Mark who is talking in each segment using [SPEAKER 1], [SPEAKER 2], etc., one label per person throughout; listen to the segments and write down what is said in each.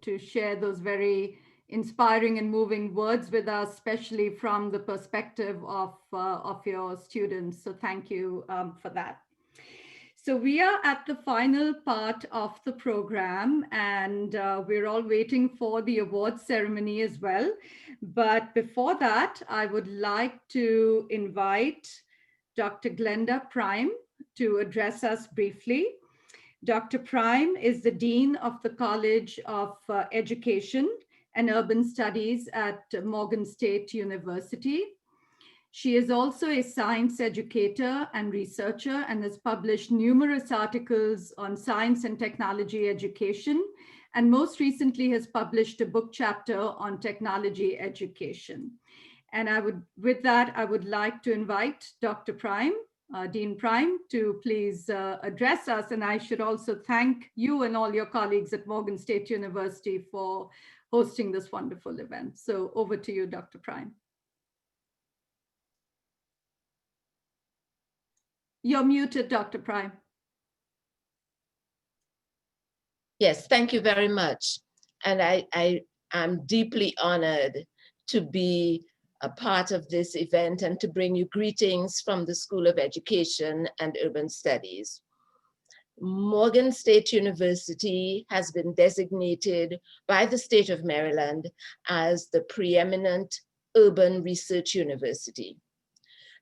[SPEAKER 1] to share those very inspiring and moving words with us, especially from the perspective of your students. So thank you for that. So we are at the final part of the program, and we're all waiting for the awards ceremony as well. But before that, I would like to invite Dr. Glenda Prime to address us briefly. Dr. Prime is the Dean of the College of Education and Urban Studies at Morgan State University. She is also a science educator and researcher and has published numerous articles on science and technology education, and most recently has published a book chapter on technology education. And with that, I would like to invite Dr. Prime, Dean Prime, to please address us. And I should also thank you and all your colleagues at Morgan State University for hosting this wonderful event. So over to you, Dr. Prime. You're muted, Dr. Prime.
[SPEAKER 2] Yes, thank you very much. And I'm deeply honored to be a part of this event and to bring you greetings from the School of Education and Urban Studies. Morgan State University has been designated by the state of Maryland as the preeminent urban research university.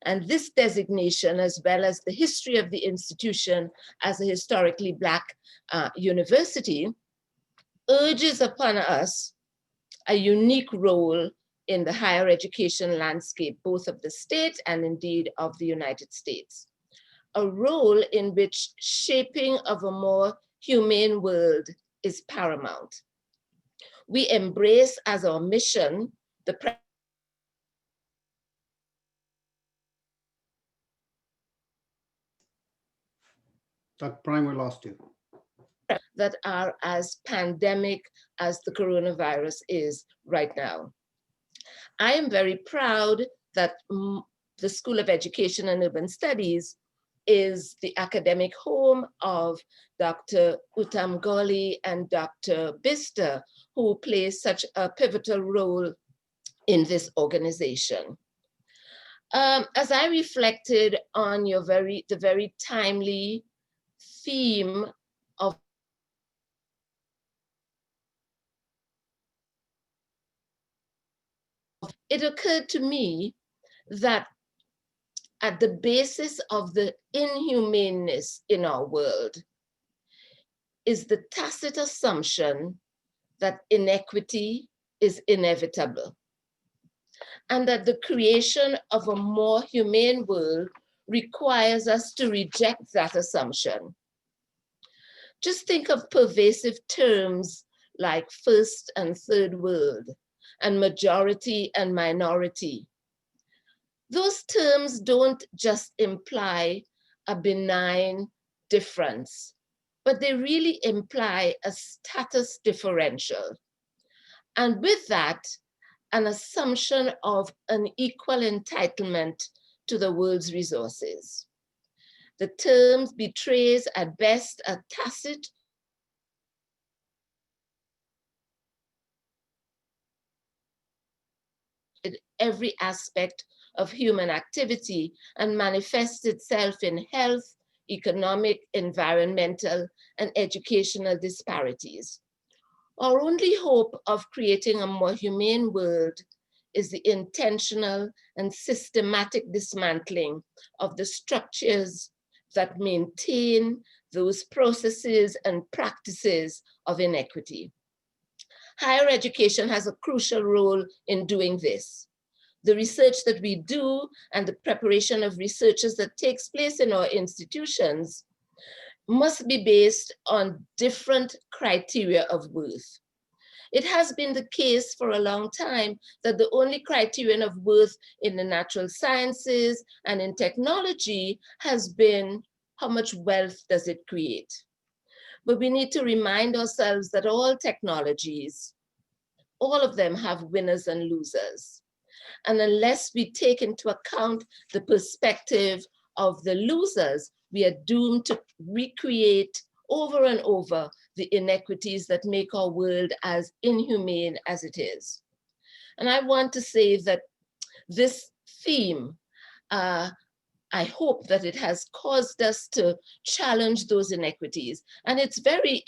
[SPEAKER 2] And this designation, as well as the history of the institution as a historically Black university, urges upon us a unique role in the higher education landscape, both of the state and indeed of the United States. A role in which shaping of a more humane world is paramount. We embrace as our mission the
[SPEAKER 3] Dr. Prime, we lost you.
[SPEAKER 2] That are as pandemic as the coronavirus is right now. I am very proud that the School of Education and Urban Studies is the academic home of Dr. Uttam Goli and Dr. Bister, who play such a pivotal role in this organization. As I reflected on the very timely theme of it occurred to me that at the basis of the inhumaneness in our world is the tacit assumption that inequity is inevitable, and that the creation of a more humane world requires us to reject that assumption. Just think of pervasive terms like first and third world, and majority and minority. Those terms don't just imply a benign difference, but they really imply a status differential. And with that, an assumption of an equal entitlement to the world's resources. The terms betrays at best a tacit every aspect of human activity and manifests itself in health, economic, environmental, and educational disparities. Our only hope of creating a more humane world is the intentional and systematic dismantling of the structures that maintain those processes and practices of inequity. Higher education has a crucial role in doing this. The research that we do and the preparation of researchers that takes place in our institutions must be based on different criteria of worth. It has been the case for a long time that the only criterion of worth in the natural sciences and in technology has been how much wealth does it create. But we need to remind ourselves that all technologies, all of them have winners and losers. And unless we take into account the perspective of the losers, we are doomed to recreate over and over the inequities that make our world as inhumane as it is. And I want to say that this theme, I hope that it has caused us to challenge those inequities. And it's very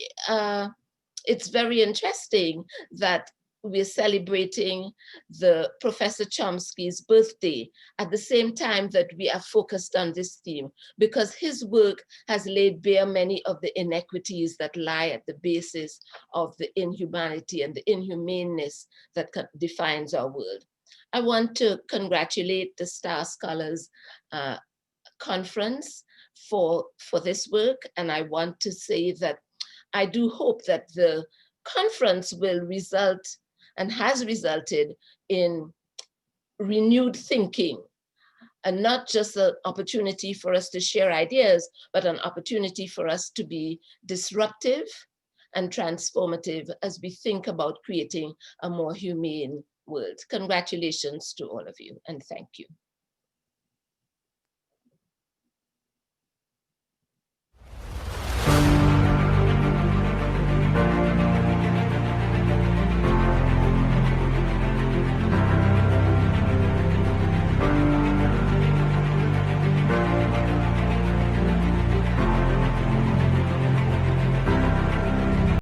[SPEAKER 2] interesting that we're celebrating the Professor Chomsky's birthday at the same time that we are focused on this theme, because his work has laid bare many of the inequities that lie at the basis of the inhumanity and the inhumaneness that defines our world. I want to congratulate the Star Scholars Conference for this work, and I want to say that I do hope that the conference will result and has resulted in renewed thinking, and not just an opportunity for us to share ideas, but an opportunity for us to be disruptive and transformative as we think about creating a more humane world. Congratulations to all of you, and thank you.